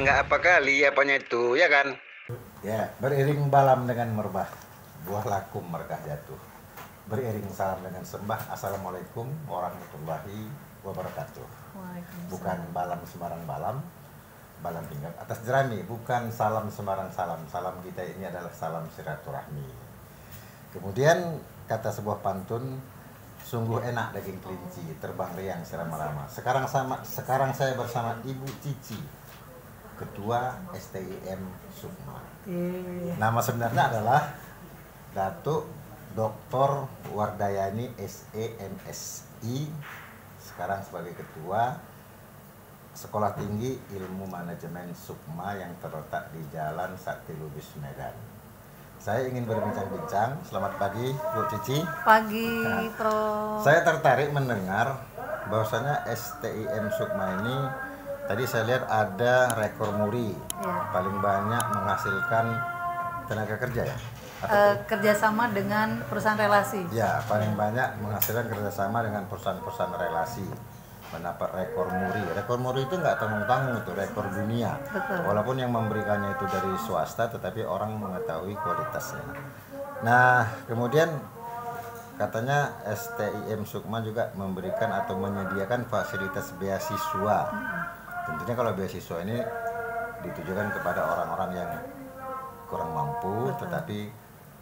nggak apa kali apanya itu, ya kan? Ya, beriring balam dengan merbah, buah lakum merkah jatuh. Beriring salam dengan sembah, assalamualaikum warahmatullahi wabarakatuh. Bukan balam sembarang balam, balam tinggal atas jerami, bukan salam sembarang salam. Salam kita ini adalah salam silaturahmi. Kemudian kata sebuah pantun, sungguh enak daging kelinci, terbang riang selama-lama. Sekarang saya bersama Ibu Cici, Ketua STIM Sukma. Nama sebenarnya adalah Datuk Dr. Wardayani SEMSI, sekarang sebagai Ketua Sekolah Tinggi Ilmu Manajemen Sukma yang terletak di Jalan Sakti Lubis, Medan. Saya ingin berbincang-bincang. Selamat pagi, Bu Cici. Pagi, Prof. Saya tertarik mendengar bahwasanya STIM Sukma ini tadi saya lihat ada rekor muri, paling banyak menghasilkan tenaga kerja ya? Kerjasama dengan perusahaan relasi. Ya, paling banyak menghasilkan kerjasama dengan perusahaan-perusahaan relasi, mendapat rekor muri. Rekor muri itu nggak tanggung-tanggung, itu rekor dunia. Betul. Walaupun yang memberikannya itu dari swasta, tetapi orang mengetahui kualitasnya. Nah, kemudian katanya STIM Sukma juga memberikan atau menyediakan fasilitas beasiswa. Tentunya kalau beasiswa ini ditujukan kepada orang-orang yang kurang mampu, tetapi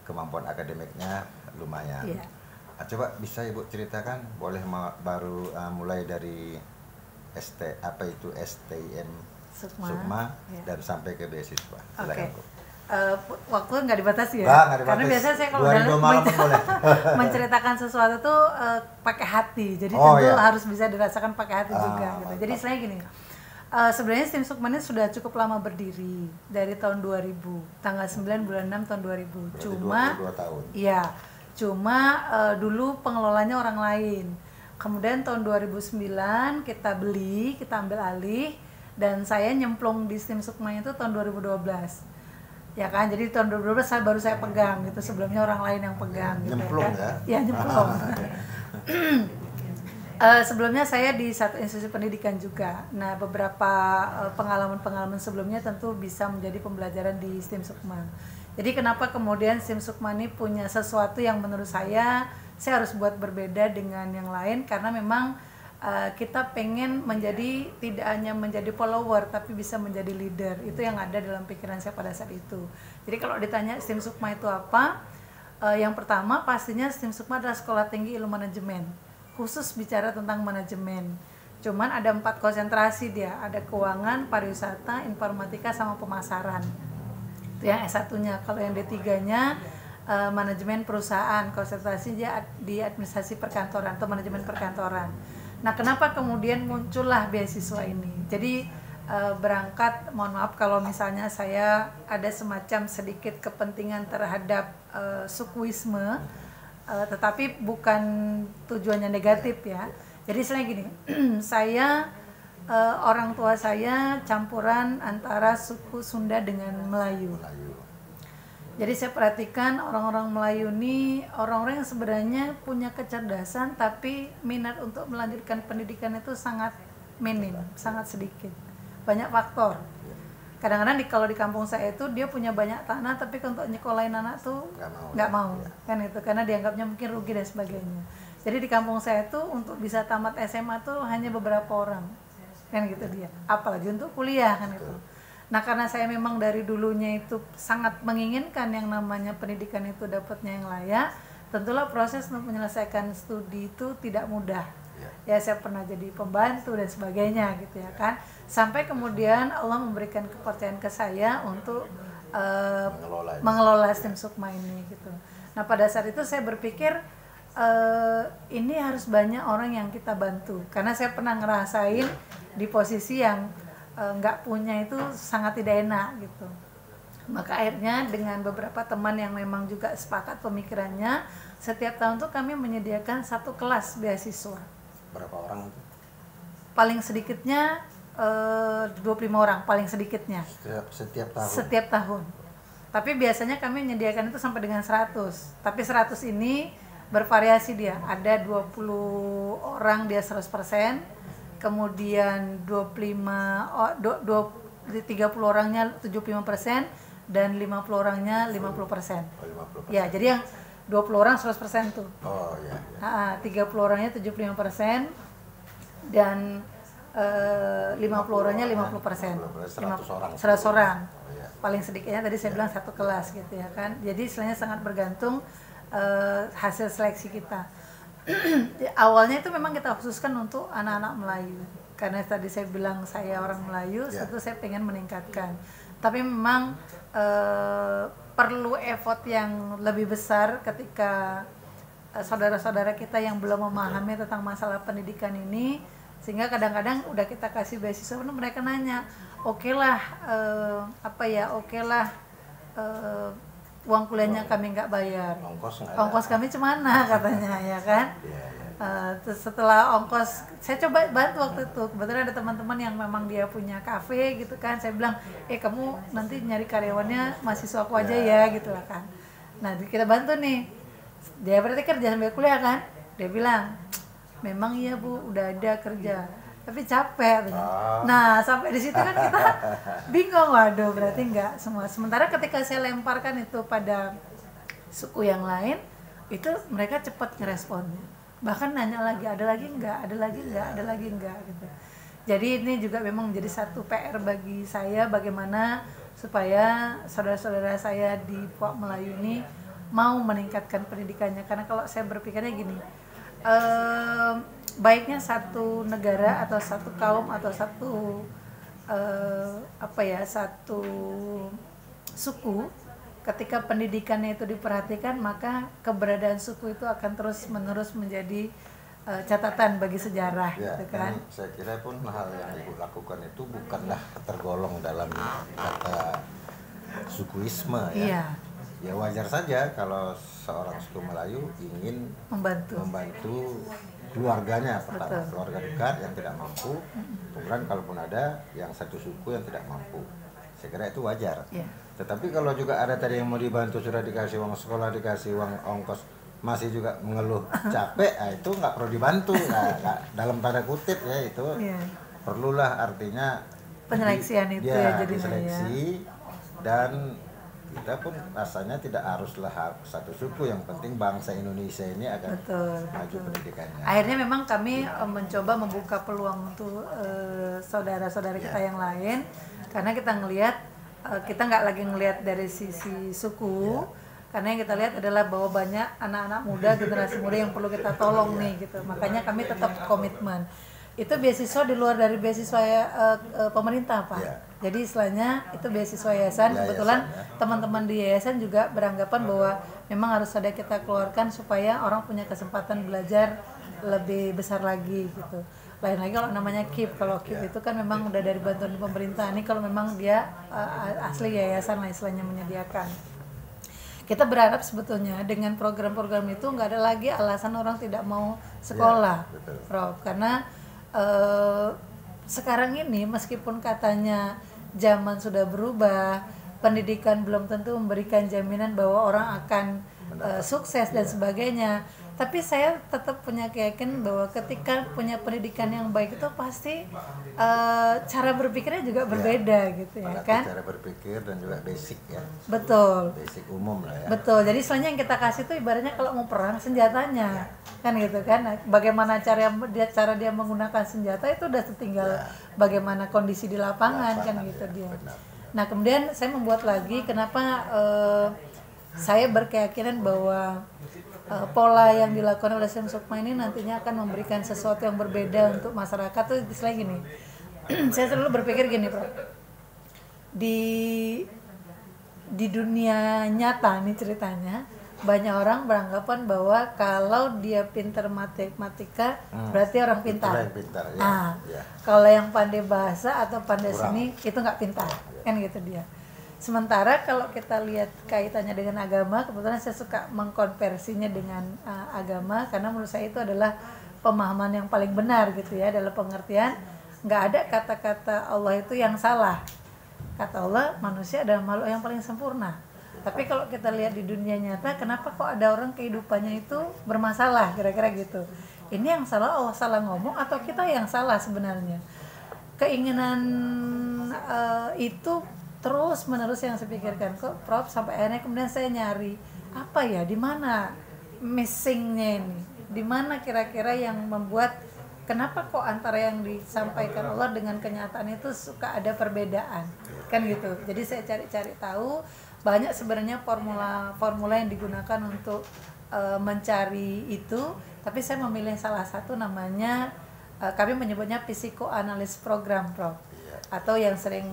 kemampuan akademiknya lumayan. Iya. Coba bisa Ibu ceritakan, boleh mulai dari STIM Sukma ya. dan sampai ke beasiswa. Oke. Waktu nggak dibatasi ya? Nggak dibatasi. Karena biasanya saya kalau menceritakan sesuatu tuh pakai hati, jadi harus bisa dirasakan pakai hati juga. Gitu. Jadi saya gini. Sebenarnya STIM Sukma ini sudah cukup lama berdiri dari tahun 2000, tanggal 9 bulan 6 tahun 2000. Berarti Cuma 22 tahun. Iya. Cuma dulu pengelolanya orang lain. Kemudian tahun 2009 kita ambil alih, dan saya nyemplung di STIM Sukma itu tahun 2012. Ya kan, jadi tahun 2012 baru saya pegang gitu, sebelumnya orang lain yang pegang gitu. Nyemplung kan? Ya, nyemplung. Sebelumnya saya di satu institusi pendidikan juga. Nah, beberapa pengalaman-pengalaman sebelumnya tentu bisa menjadi pembelajaran di STIM Sukma. Jadi kenapa kemudian STIM Sukma ini punya sesuatu yang menurut saya harus buat berbeda dengan yang lain, karena memang kita pengen tidak hanya menjadi follower, tapi bisa menjadi leader. Itu yang ada dalam pikiran saya pada saat itu. Jadi kalau ditanya STIM Sukma itu apa, yang pertama pastinya STIM Sukma adalah Sekolah Tinggi Ilmu Manajemen, khusus bicara tentang manajemen. Cuman ada 4 konsentrasi dia, ada keuangan, pariwisata, informatika, sama pemasaran. Itu yang S1-nya. Kalau yang D3-nya manajemen perusahaan, konsentrasi dia di administrasi perkantoran atau manajemen perkantoran. Nah, kenapa kemudian muncullah beasiswa ini? Jadi berangkat, mohon maaf kalau misalnya saya ada semacam sedikit kepentingan terhadap sukuisme, tetapi bukan tujuannya negatif ya. Jadi saya gini, saya orang tua saya campuran antara suku Sunda dengan Melayu. Jadi saya perhatikan orang-orang Melayu ini orang-orang yang sebenarnya punya kecerdasan, tapi minat untuk melanjutkan pendidikan itu sangat minim, sangat sedikit. Banyak faktor. Kadang-kadang kalau di kampung saya itu dia punya banyak tanah, tapi untuk nyekolahin anak tuh nggak mau. Kan itu karena dianggapnya mungkin rugi dan sebagainya. Jadi di kampung saya tuh untuk bisa tamat SMA tuh hanya beberapa orang, kan gitu dia. Apalagi untuk kuliah kan itu. Nah, karena saya memang dari dulunya itu sangat menginginkan yang namanya pendidikan itu dapatnya yang layak, tentulah proses untuk menyelesaikan studi itu tidak mudah. Ya, saya pernah jadi pembantu dan sebagainya gitu ya kan. Sampai kemudian Allah memberikan kepercayaan ke saya untuk mengelola STIM Sukma ini gitu. Nah, pada saat itu saya berpikir ini harus banyak orang yang kita bantu, karena saya pernah ngerasain di posisi yang nggak punya itu sangat tidak enak gitu. Maka akhirnya dengan beberapa teman yang memang juga sepakat pemikirannya, setiap tahun tuh kami menyediakan 1 kelas beasiswa. Berapa orang itu? Paling sedikitnya 25 orang, paling sedikitnya. Setiap tahun? Setiap tahun. Tapi biasanya kami menyediakan itu sampai dengan 100. Tapi 100 ini bervariasi dia. Ada 20 orang dia 100%, kemudian 25 di 30 orangnya 75% dan 50 orangnya 50%. Oh, 50%. Ya, jadi yang 20 orang 100% tuh. Oh iya. 30 orangnya 75% dan 50 orangnya 50%. 100 orang. 100 orang. Oh, iya. Paling sedikitnya tadi saya bilang satu kelas gitu ya kan. Jadi istilahnya sangat bergantung hasil seleksi kita. Awalnya itu memang kita khususkan untuk anak-anak Melayu. Karena tadi saya bilang saya orang Melayu, itu saya pengen meningkatkan. Tapi memang perlu effort yang lebih besar ketika saudara-saudara kita yang belum memahami tentang masalah pendidikan ini, sehingga kadang-kadang udah kita kasih beasiswa, mereka nanya, oke lah uang kuliahnya kami nggak bayar, ongkos kami cemana katanya ya kan. Terus setelah ongkos, saya coba bantu waktu itu, kebetulan ada teman-teman yang memang dia punya kafe gitu kan, saya bilang, kamu nanti nyari karyawannya mahasiswa aku aja ya gitu lah kan. Nah kita bantu nih, dia berarti kerja sambil kuliah kan, dia bilang, memang iya Bu, udah ada kerja, tapi capek. Nah sampai di situ kan kita bingung, waduh berarti enggak semua. Sementara ketika saya lemparkan itu pada suku yang lain, itu mereka cepat ngeresponnya. Bahkan nanya lagi, ada lagi enggak gitu. Jadi ini juga memang menjadi satu PR bagi saya, bagaimana supaya saudara-saudara saya di Puak Melayu ini mau meningkatkan pendidikannya. Karena kalau saya berpikirnya gini, baiknya satu negara atau satu kaum atau satu satu suku, ketika pendidikannya itu diperhatikan, maka keberadaan suku itu akan terus-menerus menjadi catatan bagi sejarah, gitu kan. Saya kira pun hal yang Ibu lakukan itu bukanlah tergolong dalam kata sukuisme ya. Iya. Ya wajar saja kalau seorang suku Melayu ingin membantu keluarganya, pertama keluarga dekat yang tidak mampu, kemudian kalaupun ada yang satu suku yang tidak mampu. Saya kira itu wajar. Tetapi kalau juga ada tadi yang mau dibantu, sudah dikasih uang sekolah, dikasih uang ongkos, masih juga mengeluh capek, itu nggak perlu dibantu, nggak dalam tanda kutip ya, itu perlulah, artinya penyeleksian itu ya, jadi diseleksi dan kita pun rasanya tidak haruslah satu suku, yang penting bangsa Indonesia ini akan maju pendidikannya. Akhirnya memang kami mencoba membuka peluang untuk saudara-saudara kita yang lain, karena kita ngelihat kita nggak lagi ngelihat dari sisi suku, karena yang kita lihat adalah bahwa banyak anak-anak muda, generasi muda yang perlu kita tolong nih gitu. Makanya kami tetap komitmen. Itu beasiswa di luar dari beasiswa pemerintah Pak. Jadi istilahnya itu beasiswa yayasan. Kebetulan teman-teman di yayasan juga beranggapan bahwa memang harus ada kita keluarkan supaya orang punya kesempatan belajar lebih besar lagi gitu. Lain lagi kalau namanya KIP, kalau KIP itu kan memang udah dari bantuan pemerintah. Ini kalau memang dia asli yayasan lah istilahnya menyediakan. Kita berharap sebetulnya dengan program-program itu nggak ada lagi alasan orang tidak mau sekolah, Prof. Karena sekarang ini meskipun katanya zaman sudah berubah, pendidikan belum tentu memberikan jaminan bahwa orang akan sukses dan sebagainya. Tapi saya tetap punya keyakinan bahwa ketika punya pendidikan yang baik itu pasti cara berpikirnya juga berbeda gitu ya kan? Cara berpikir dan juga basic ya. Betul. Basic umum lah ya. Betul. Jadi soalnya yang kita kasih itu ibaratnya kalau mau perang senjatanya kan gitu kan. Nah, bagaimana cara dia menggunakan senjata itu udah tinggal bagaimana kondisi di lapangan kan gitu dia. Benar. Nah kemudian saya membuat lagi kenapa saya berkeyakinan bahwa pola yang dilakukan oleh STIM Sukma ini nantinya akan memberikan sesuatu yang berbeda untuk masyarakat tuh istilahnya gini. Saya selalu berpikir gini, Bro. Di dunia nyata nih ceritanya, banyak orang beranggapan bahwa kalau dia pintar matematika berarti orang pintar. Kalau yang pandai bahasa atau pandai seni itu nggak pintar, kan gitu dia. Sementara kalau kita lihat kaitannya dengan agama, kebetulan saya suka mengkonversinya dengan agama, karena menurut saya itu adalah pemahaman yang paling benar gitu ya, dalam pengertian nggak ada kata-kata Allah itu yang salah. Kata Allah, manusia adalah makhluk yang paling sempurna. Tapi kalau kita lihat di dunia nyata, kenapa kok ada orang kehidupannya itu bermasalah, kira-kira gitu. Ini yang salah Allah salah ngomong atau kita yang salah sebenarnya? Keinginan itu terus menerus yang saya pikirkan kok Prof, sampai akhirnya kemudian saya nyari apa ya, di mana missingnya ini, di mana kira-kira yang membuat kenapa kok antara yang disampaikan Allah dengan kenyataan itu suka ada perbedaan kan gitu. Jadi saya cari-cari tahu, banyak sebenarnya formula yang digunakan untuk mencari itu, tapi saya memilih salah satu namanya kami menyebutnya psikoanalis program, Prof. Atau yang sering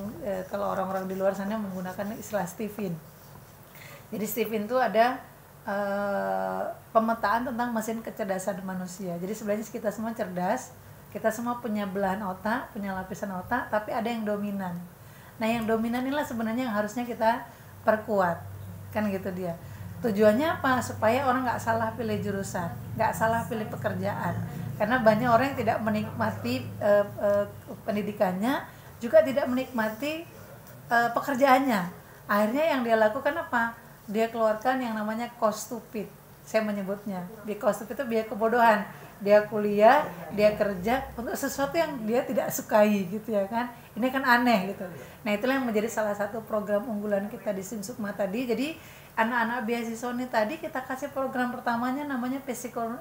kalau orang-orang di luar sana menggunakan istilah Stephen. Jadi Stephen itu ada pemetaan tentang mesin kecerdasan manusia. Jadi sebenarnya kita semua cerdas, kita semua punya belahan otak, punya lapisan otak, tapi ada yang dominan. Nah yang dominan inilah sebenarnya yang harusnya kita perkuat, kan gitu dia. Tujuannya apa? Supaya orang nggak salah pilih jurusan, nggak salah pilih pekerjaan. Karena banyak orang yang tidak menikmati pendidikannya, juga tidak menikmati pekerjaannya. Akhirnya yang dia lakukan apa? Dia keluarkan yang namanya cost stupid, saya menyebutnya. Di cost stupid itu biaya kebodohan. Dia kuliah, dia kerja untuk sesuatu yang dia tidak sukai gitu ya kan. Ini kan aneh gitu. Nah itulah yang menjadi salah satu program unggulan kita di STIM Sukma tadi. Jadi anak-anak beasiswa ini tadi kita kasih program pertamanya namanya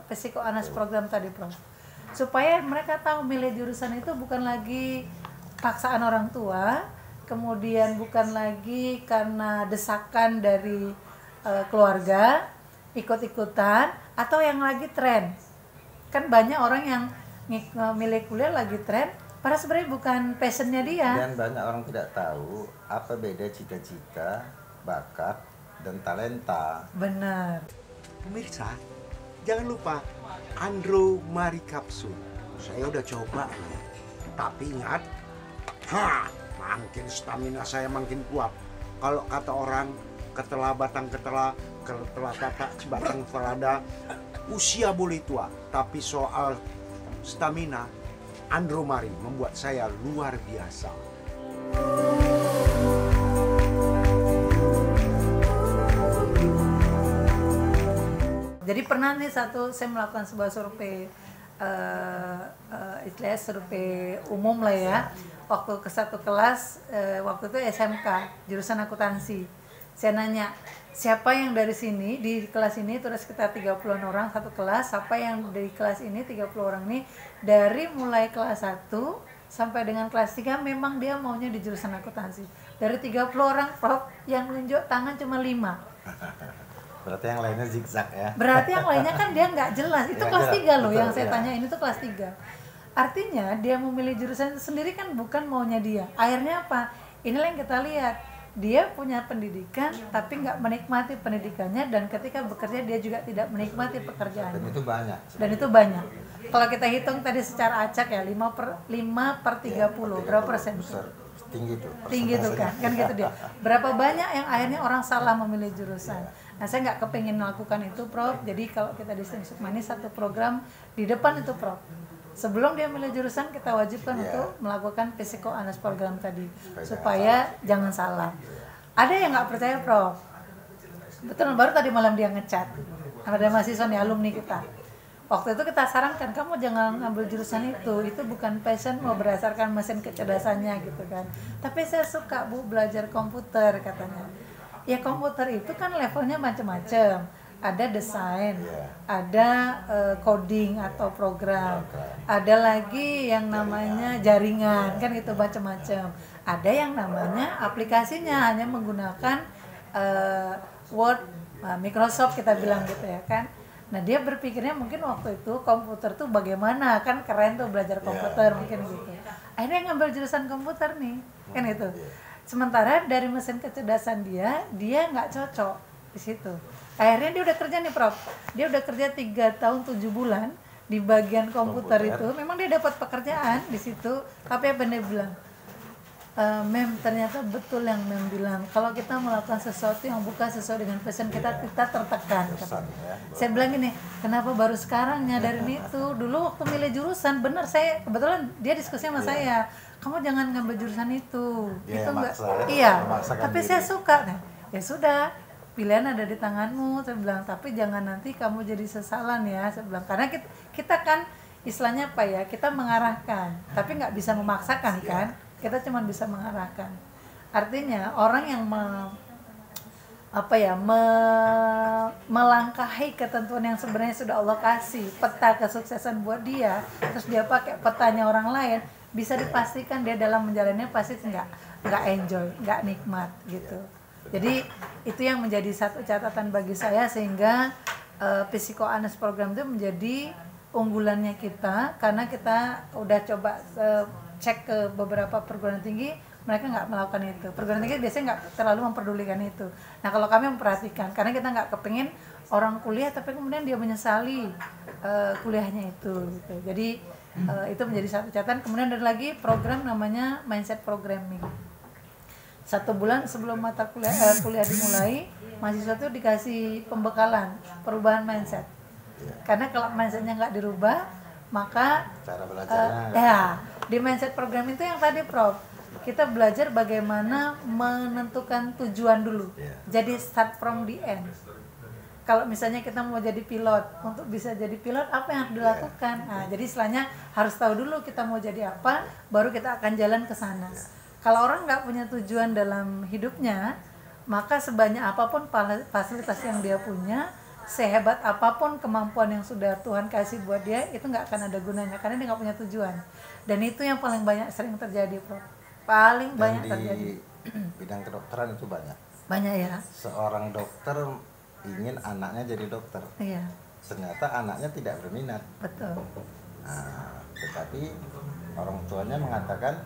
psikoanalis program tadi, Prof. Supaya mereka tahu milih jurusan itu bukan lagi paksaan orang tua, kemudian bukan lagi karena desakan dari keluarga, ikut-ikutan, atau yang lagi tren. Kan banyak orang yang milih kuliah lagi tren, padahal sebenarnya bukan passionnya dia. Dan banyak orang tidak tahu apa beda cita-cita, bakat, dan talenta. Benar. Pemirsa, jangan lupa Andro Mari Kapsul. Saya udah coba loh. Tapi ingat, makin stamina saya makin kuat. Kalau kata orang, ketela batang ketela kata batang falada, usia boleh tua, tapi soal stamina, Andro Mari membuat saya luar biasa. Jadi pernah nih saya melakukan sebuah survei, istilahnya survei umum lah ya, waktu ke satu kelas, waktu itu SMK, jurusan akuntansi. Saya nanya, siapa yang dari sini, di kelas ini itu ada sekitar 30-an orang satu kelas, siapa yang dari kelas ini, 30 orang ini, dari mulai kelas 1 sampai dengan kelas 3 memang dia maunya di jurusan akuntansi. Dari 30 orang, Prof, yang nunjuk tangan cuma 5. Berarti yang lainnya zigzag ya. Berarti yang lainnya kan dia nggak jelas. Itu kelas 3 loh, betul, yang saya tanya ini tuh kelas 3. Artinya dia memilih jurusan itu sendiri kan bukan maunya dia. Akhirnya apa? Inilah yang kita lihat. Dia punya pendidikan tapi nggak menikmati pendidikannya, dan ketika bekerja dia juga tidak menikmati pekerjaannya. Dan itu banyak. Dan itu banyak. Kalau kita hitung tadi secara acak ya 5/30, berapa persen? Besar. Tinggi tuh. Tinggi tuh kan gitu dia. Berapa banyak yang akhirnya orang salah memilih jurusan. Nah saya nggak kepingin melakukan itu, Prof. Jadi kalau kita di STIM Sukma ini satu program di depan itu, Prof. Sebelum dia milih jurusan kita wajibkan untuk melakukan psikoanalis program tadi supaya jangan salah. Ada yang nggak percaya, Prof. Betul, baru tadi malam dia ngechat. Ada mahasiswa nih, alumni kita. Waktu itu kita sarankan kamu jangan ngambil jurusan itu bukan passion mau berdasarkan mesin kecerdasannya gitu kan. Tapi saya suka Bu belajar komputer katanya. Ya komputer itu kan levelnya macam-macam. Ada desain, ada coding atau program, ada lagi yang namanya jaringan, kan itu macam-macam. Ada yang namanya aplikasinya hanya menggunakan Word, Microsoft kita bilang gitu ya kan. Nah dia berpikirnya mungkin waktu itu komputer tuh bagaimana, kan keren tuh belajar komputer mungkin gitu. Akhirnya ngambil jurusan komputer nih, kan itu. Sementara dari mesin kecerdasan dia nggak cocok di situ. Akhirnya dia udah kerja nih, Prof. Dia udah kerja 3 tahun 7 bulan di bagian komputer itu. Memang dia dapat pekerjaan di situ. Tapi apa yang dia bilang? Mem, ternyata betul yang Mem bilang. Kalau kita melakukan sesuatu yang bukan sesuai dengan passion kita tertekan. Saya bilang gini, kenapa baru sekarang nyadarin itu? Dulu waktu milih jurusan, benar saya kebetulan dia diskusi sama saya. Kamu jangan ngambil jurusan itu. Itu enggak. Iya. Tapi saya suka. Nah, ya sudah. Pilihan ada di tanganmu, saya bilang, tapi jangan nanti kamu jadi sesalan ya, saya bilang, karena kita kan istilahnya apa ya, kita mengarahkan, tapi nggak bisa memaksakan kan, kita cuma bisa mengarahkan. Artinya orang yang melangkahi ketentuan yang sebenarnya sudah Allah kasih, peta kesuksesan buat dia, terus dia pakai petanya orang lain, bisa dipastikan dia dalam menjalannya pasti nggak enjoy, nggak nikmat gitu. Jadi itu yang menjadi satu catatan bagi saya, sehingga Psikoanes program itu menjadi unggulannya kita, karena kita udah coba cek ke beberapa perguruan tinggi, mereka nggak melakukan itu. Perguruan tinggi biasanya nggak terlalu memperdulikan itu. Nah kalau kami memperhatikan, karena kita nggak kepingin orang kuliah tapi kemudian dia menyesali kuliahnya itu gitu. Jadi itu menjadi satu catatan. Kemudian ada lagi program namanya mindset programming. 1 bulan sebelum mata kuliah dimulai, mahasiswa itu dikasih pembekalan perubahan mindset. Karena kalau mindsetnya nggak dirubah, maka cara belajarnya di mindset program itu yang tadi Prof, kita belajar bagaimana menentukan tujuan dulu. Jadi start from the end. Kalau misalnya kita mau jadi pilot, untuk bisa jadi pilot apa yang harus dilakukan? Nah, jadi istilahnya harus tahu dulu kita mau jadi apa, baru kita akan jalan ke sana. Kalau orang nggak punya tujuan dalam hidupnya, maka sebanyak apapun fasilitas yang dia punya, sehebat apapun kemampuan yang sudah Tuhan kasih buat dia, itu nggak akan ada gunanya karena dia nggak punya tujuan. Dan itu yang paling banyak sering terjadi, Prof. Paling banyak terjadi. Bidang kedokteran itu banyak ya. Seorang dokter ingin anaknya jadi dokter, Iya. ternyata anaknya tidak berminat. Betul. Nah, tetapi orang tuanya mengatakan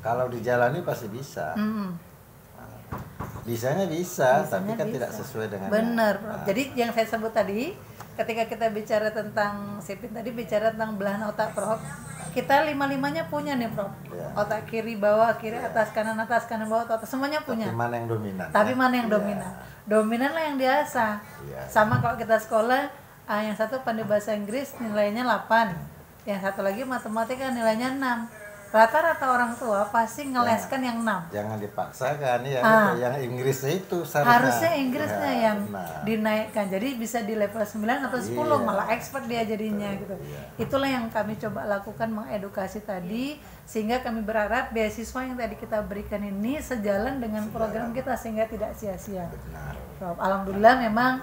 kalau dijalani pasti bisa. Bisanya bisa, tapi kan tidak sesuai dengan. Benar, Prof. Jadi yang saya sebut tadi, ketika kita bicara tentang Sipin tadi bicara tentang belahan otak, Prof. Kita 5-5-nya punya nih, Prof. Otak kiri bawah, kiri atas, kanan bawah, otak semuanya punya. Tapi mana yang dominan? Tapi mana yang dominan? Dominan lah yang diasah. Sama kalau kita sekolah, yang satu pandai bahasa Inggris nilainya 8, yang satu lagi matematika nilainya 6. Rata-rata orang tua pasti ngeleskan yang 6. Jangan dipaksakan ya, yang Inggrisnya itu harusnya Inggrisnya yang dinaikkan. Jadi bisa di level 9 atau 10, malah expert dia jadinya gitu. Itulah yang kami coba lakukan, mengedukasi tadi, sehingga kami berharap beasiswa yang tadi kita berikan ini sejalan dengan program kita sehingga tidak sia-sia. Alhamdulillah memang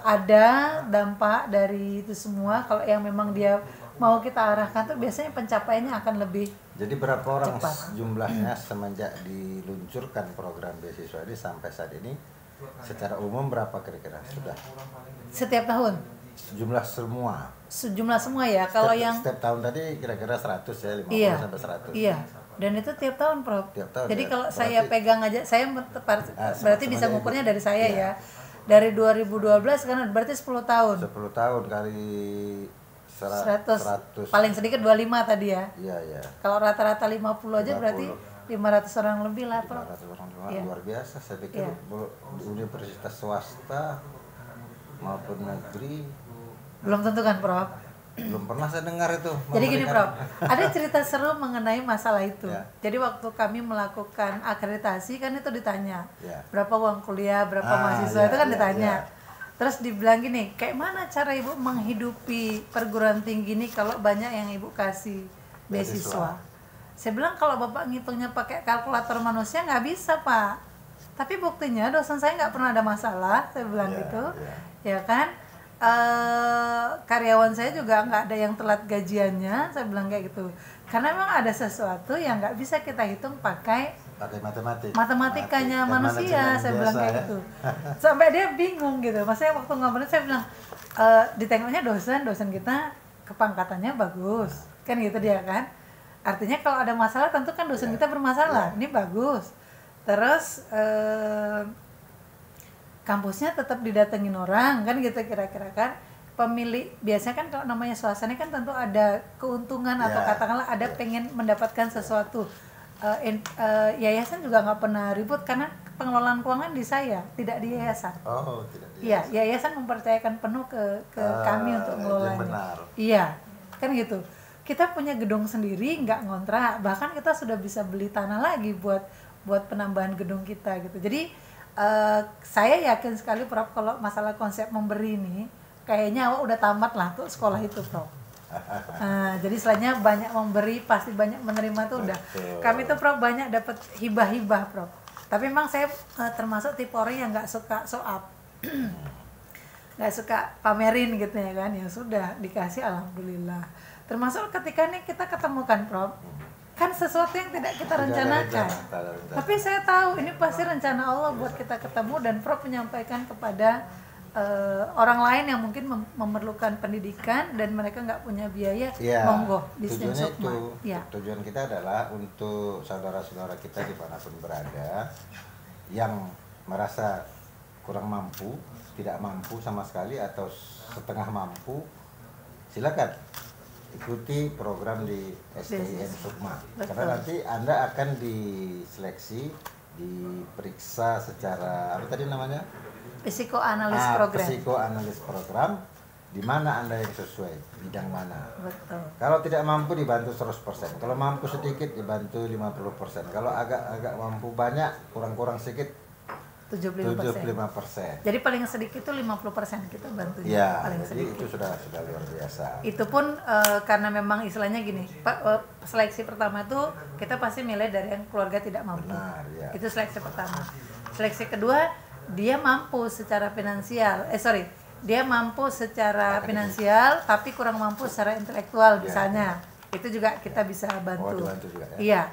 ada dampak dari itu semua. Kalau yang memang dia mau kita arahkan tuh biasanya pencapaiannya akan lebih. Jadi berapa orang cepat. Jumlahnya semenjak diluncurkan program beasiswa ini sampai saat ini secara umum berapa kira-kira sudah? Setiap tahun? Sejumlah semua ya. Kalau setiap tahun tadi kira-kira 100 ya, 50 sampai 100. Iya. Dan itu tiap tahun, Prof. Jadi kalau berarti, saya pegang aja, saya berarti bisa ngukurnya dari saya ya. Dari 2012 kan berarti 10 tahun. 10 tahun kali 100. Paling sedikit 25 tadi ya. Iya. Kalau rata-rata 50 aja berarti 500 orang lebih lah, Prof. 500 orang luar biasa. Saya pikir di universitas swasta maupun negeri belum tentu kan, Prof. Belum pernah saya dengar itu. Jadi gini, Prof. Ada cerita seru mengenai masalah itu. Jadi waktu kami melakukan akreditasi kan itu ditanya berapa uang kuliah, berapa mahasiswa, itu kan ditanya. Terus dibilang gini, kayak mana cara ibu menghidupi perguruan tinggi ini kalau banyak yang ibu kasih beasiswa? Saya bilang kalau bapak ngitungnya pakai kalkulator manusia nggak bisa, Pak. Tapi buktinya dosen saya nggak pernah ada masalah, saya bilang gitu, ya kan? Karyawan saya juga nggak ada yang telat gajiannya, saya bilang kayak gitu. Karena memang ada sesuatu yang nggak bisa kita hitung pakai matematikanya manusia, saya bilang kayak gitu. Sampai dia bingung gitu. Maksudnya waktu ngobrol saya bilang, ditengoknya dosen kita kepangkatannya bagus, kan gitu dia kan. Artinya kalau ada masalah tentu kan dosen kita bermasalah, ini bagus. Terus kampusnya tetap didatengin orang, kan gitu kira-kira kan. Pemilik biasanya kan kalau namanya swasta kan tentu ada keuntungan atau katakanlah ada pengen mendapatkan sesuatu. Yayasan juga nggak pernah ribut karena pengelolaan keuangan di saya, tidak di yayasan. Oh, tidak di yayasan. Iya, yayasan mempercayakan penuh ke kami untuk mengelolanya. Iya, kan gitu. Kita punya gedung sendiri, nggak ngontrak, bahkan kita sudah bisa beli tanah lagi buat penambahan gedung kita gitu. Jadi saya yakin sekali, Prof, kalau masalah konsep memberi ini, kayaknya awak udah tamat lah tuh sekolah itu, Prof. Jadi istilahnya banyak memberi pasti banyak menerima tuh udah. Kami tuh Prof banyak dapat hibah-hibah Prof. Tapi memang saya termasuk tipe orang yang nggak suka show up, nggak suka pamerin gitu ya kan. Ya sudah dikasih alhamdulillah. Termasuk ketika nih kita ketemukan Prof, kan sesuatu yang tidak kita rencanakan. Tapi saya tahu ini pasti rencana Allah buat kita ketemu, dan Prof menyampaikan kepada orang lain yang mungkin memerlukan pendidikan dan mereka nggak punya biaya, ya, monggo di STIM tujuannya Sukma. itu. Ya. Tujuan kita adalah untuk saudara-saudara kita dimanapun berada yang merasa kurang mampu, tidak mampu sama sekali atau setengah mampu, silakan ikuti program di STIM Sukma. Karena nanti Anda akan diseleksi, diperiksa secara apa tadi namanya? Psikoanalis program. Psikoanalis program, di mana Anda yang sesuai, bidang mana. Betul. Kalau tidak mampu dibantu 100%. Kalau mampu sedikit dibantu 50%. Kalau agak mampu banyak, kurang sedikit 75%. Jadi paling sedikit itu 50% kita bantunya. Ya, paling jadi sedikit. itu sudah luar biasa. Itu pun karena memang istilahnya gini, Pak, seleksi pertama itu kita pasti milih dari yang keluarga tidak mampu. Benar, ya. Itu seleksi pertama. Seleksi kedua, dia mampu secara finansial. Dia mampu secara finansial tapi kurang mampu secara intelektual misalnya. Itu juga kita bisa bantu. Bantu juga, ya? Iya.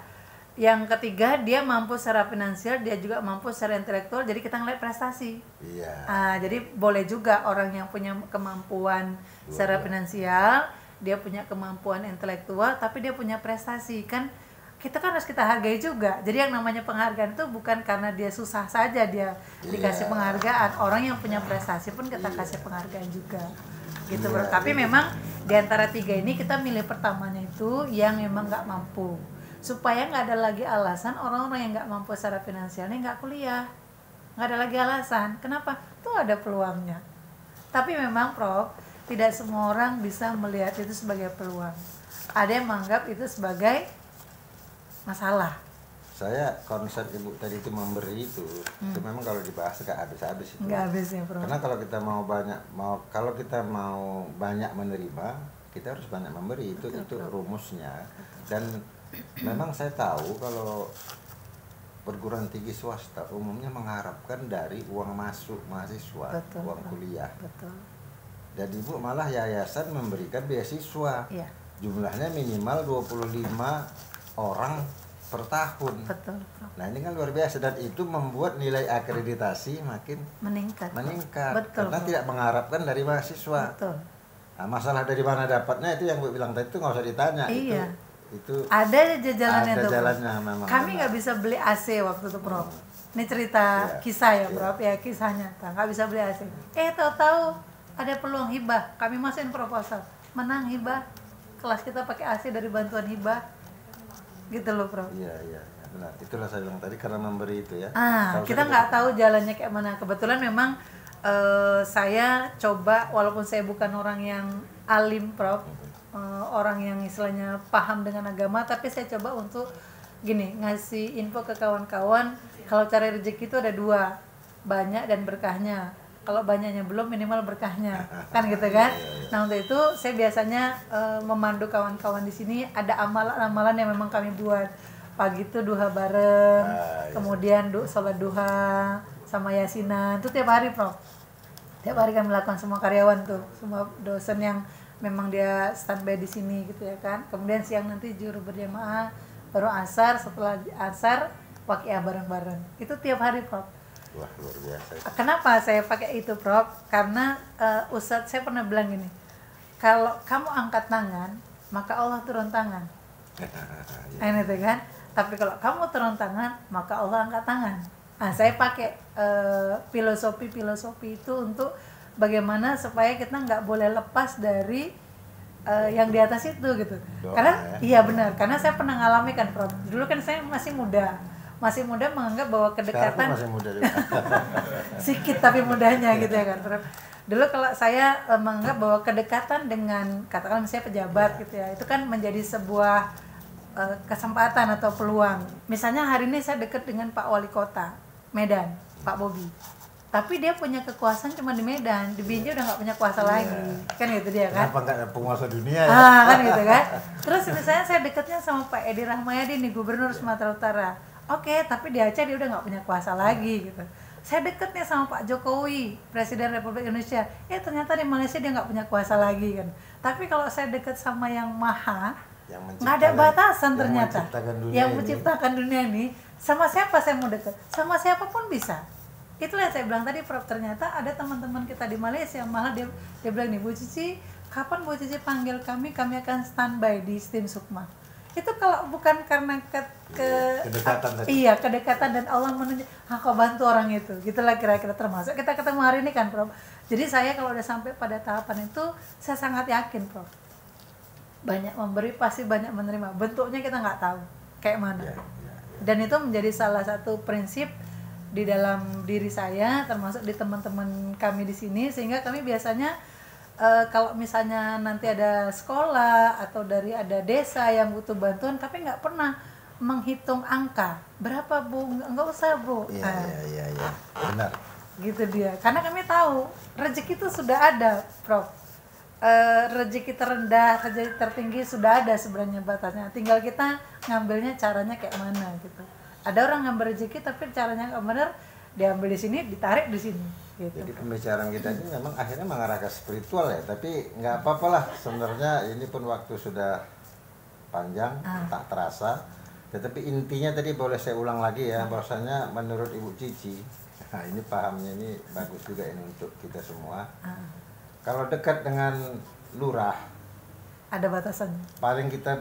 Yang ketiga, dia mampu secara finansial, dia juga mampu secara intelektual, jadi kita ngeliat prestasi. Iya. Jadi boleh juga orang yang punya kemampuan secara finansial, dia punya kemampuan intelektual, tapi dia punya prestasi. Kan kita kan harus kita hargai juga. Jadi yang namanya penghargaan itu bukan karena dia susah saja dia dikasih penghargaan. Orang yang punya prestasi pun kita kasih penghargaan juga. Gitu bro. Tapi memang di antara tiga ini kita milih pertamanya itu yang memang nggak mampu. Supaya nggak ada lagi alasan orang-orang yang nggak mampu secara finansialnya nggak kuliah. Nggak ada lagi alasan. Kenapa? Tuh ada peluangnya. Tapi memang Prof, tidak semua orang bisa melihat itu sebagai peluang. Ada yang menganggap itu sebagai masalah. Saya konsep ibu tadi itu memberi itu memang kalau dibahas nggak habis-habis itu. Nggak habis ya Prof. Karena kalau kita mau banyak menerima, kita harus banyak memberi. Itu rumusnya. Dan memang saya tahu kalau perguruan tinggi swasta umumnya mengharapkan dari uang masuk mahasiswa, uang kuliah. Betul. Dan ibu malah yayasan memberikan beasiswa. Iya. Jumlahnya minimal 25 orang per tahun. Betul. Nah ini kan luar biasa, dan itu membuat nilai akreditasi makin meningkat. Betul. Karena tidak mengharapkan dari mahasiswa. Betul. Nah, masalah dari mana dapatnya itu yang gue bilang tadi itu nggak usah ditanya. Iya. Itu ada jalannya ada tuh. Jalannya memang. Kami nggak bisa beli AC waktu itu Prof. Ini cerita kisah ya Prof, ya kisah nyata. Nggak bisa beli AC. Tahu-tahu ada peluang hibah. Kami masukin proposal, menang hibah. Kelas kita pakai AC dari bantuan hibah. Gitu loh Prof. Iya benar, itulah saya bilang tadi karena memberi itu ya. Kita nggak tahu jalannya kayak mana. Kebetulan memang saya coba, walaupun saya bukan orang yang alim Prof, orang yang istilahnya paham dengan agama, tapi saya coba untuk gini, ngasih info ke kawan-kawan kalau cari rezeki itu ada dua, banyak dan berkahnya. Kalau banyaknya belum, minimal berkahnya, kan gitu kan. Nah untuk itu saya biasanya memandu kawan-kawan di sini, ada amalan-amalan yang memang kami buat. Pagi itu duha bareng, kemudian sholat duha sama yasinan, itu tiap hari Prof. Tiap hari kami melakukan, semua karyawan tuh, semua dosen yang memang dia standby di sini gitu ya kan. Kemudian siang nanti juru berjamaah, baru asar, setelah asar waqiah bareng-bareng. Itu tiap hari Prof. Wah luar biasa. Kenapa saya pakai itu Prof? Karena Ustadz saya pernah bilang gini, kalau kamu angkat tangan maka Allah turun tangan. Ini tuh kan. Tapi kalau kamu turun tangan maka Allah angkat tangan. Nah saya pakai filosofi itu untuk bagaimana supaya kita nggak boleh lepas dari yang di atas itu gitu. Doa, karena iya benar, karena saya pernah ngalami kan Prof. Dulu kan saya masih muda menganggap bahwa kedekatan masih muda juga. sikit tapi mudahnya gitu ya kan Prof. Dulu kalau saya menganggap bahwa kedekatan dengan katakan misalnya pejabat gitu ya, itu kan menjadi sebuah kesempatan atau peluang. Misalnya hari ini saya dekat dengan Pak Wali Kota Medan, Pak Bobi. tapi dia punya kekuasaan cuma di Medan, di Binjai udah nggak punya kuasa lagi, kan gitu dia kan. Kenapa nggak ada penguasa dunia ya? Kan gitu kan. Terus misalnya saya deketnya sama Pak Edi Rahmayadi nih, Gubernur Sumatera Utara. Oke, tapi di Aceh dia udah nggak punya kuasa lagi gitu. Saya deketnya sama Pak Jokowi, Presiden Republik Indonesia. Ternyata di Malaysia dia nggak punya kuasa lagi kan. Tapi kalau saya deket sama yang maha, nggak ada batasan ternyata. Yang menciptakan dunia ini, sama siapa saya mau deket? Sama siapapun bisa. Itulah yang saya bilang tadi, Prof, ternyata ada teman-teman kita di Malaysia, malah dia bilang nih, Bu Cici, kapan Bu Cici panggil kami akan standby di STIM Sukma. Itu kalau bukan karena kedekatan tadi. Iya, kedekatan dan Allah menunjuk, kau bantu orang itu. Gitulah kira-kira, termasuk kita ketemu hari ini kan, Prof. Jadi saya kalau udah sampai pada tahapan itu, saya sangat yakin, Prof. Banyak memberi, pasti banyak menerima. Bentuknya kita nggak tahu kayak mana. Dan itu menjadi salah satu prinsip di dalam diri saya, termasuk di teman-teman kami di sini, sehingga kami biasanya kalau misalnya nanti ada sekolah atau ada desa yang butuh bantuan, tapi nggak pernah menghitung angka berapa, Bu, nggak usah, Bu. Iya, benar. Gitu dia, karena kami tahu rezeki itu sudah ada, Prof. Rezeki terendah, rezeki tertinggi sudah ada sebenarnya batasnya. Tinggal kita ngambilnya caranya kayak mana gitu. Ada orang ngambil rezeki tapi caranya nggak benar, diambil di sini, ditarik di sini. Gitu. Jadi pembicaraan kita ini memang akhirnya mengarah ke spiritual ya, tapi nggak apa-apalah sebenarnya. Ini pun waktu sudah panjang, tak terasa. Tetapi intinya tadi boleh saya ulang lagi ya, bahwasanya menurut Ibu Cici, nah ini pahamnya ini bagus juga ini untuk kita semua. Kalau dekat dengan lurah, ada batasannya. Paling kita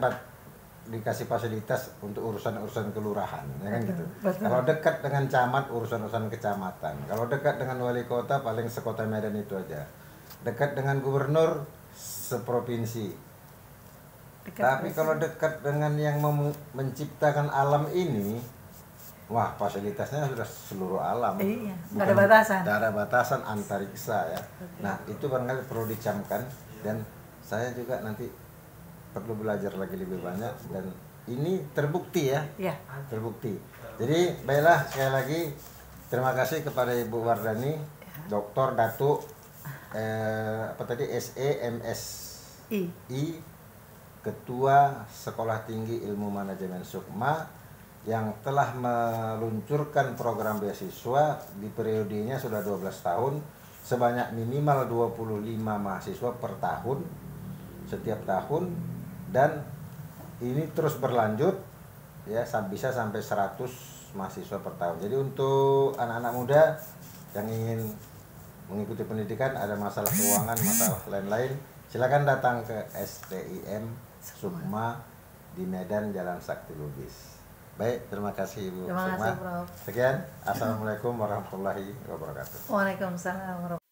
dikasih fasilitas untuk urusan-urusan kelurahan, ya kan gitu. Kalau dekat dengan camat, urusan-urusan kecamatan. Kalau dekat dengan wali kota, paling sekota Medan itu aja. Dekat dengan gubernur, seprovinsi. Tapi kalau dekat dengan yang menciptakan alam ini, wah fasilitasnya sudah seluruh alam. Iya, nggak ada batasan. Nggak ada batasan, antariksa ya. Nah itu barangkali perlu dicamkan, dan saya juga nanti perlu belajar lagi lebih banyak, dan ini terbukti ya. Terbukti. Jadi baiklah, sekali lagi terima kasih kepada Ibu Wardani, Doktor Datuk SEMSI, Ketua Sekolah Tinggi Ilmu Manajemen Sukma, yang telah meluncurkan program beasiswa di periodenya sudah 12 tahun, sebanyak minimal 25 mahasiswa per tahun, setiap tahun, dan ini terus berlanjut ya, bisa sampai 100 mahasiswa per tahun. Jadi untuk anak-anak muda yang ingin mengikuti pendidikan, ada masalah keuangan, masalah lain-lain, silakan datang ke STIM Sukma di Medan, Jalan Sakti Lubis. Baik, terima kasih Ibu Sukma. Sekian, assalamualaikum warahmatullahi wabarakatuh. Waalaikumsalam warahmatullahi wabarakatuh.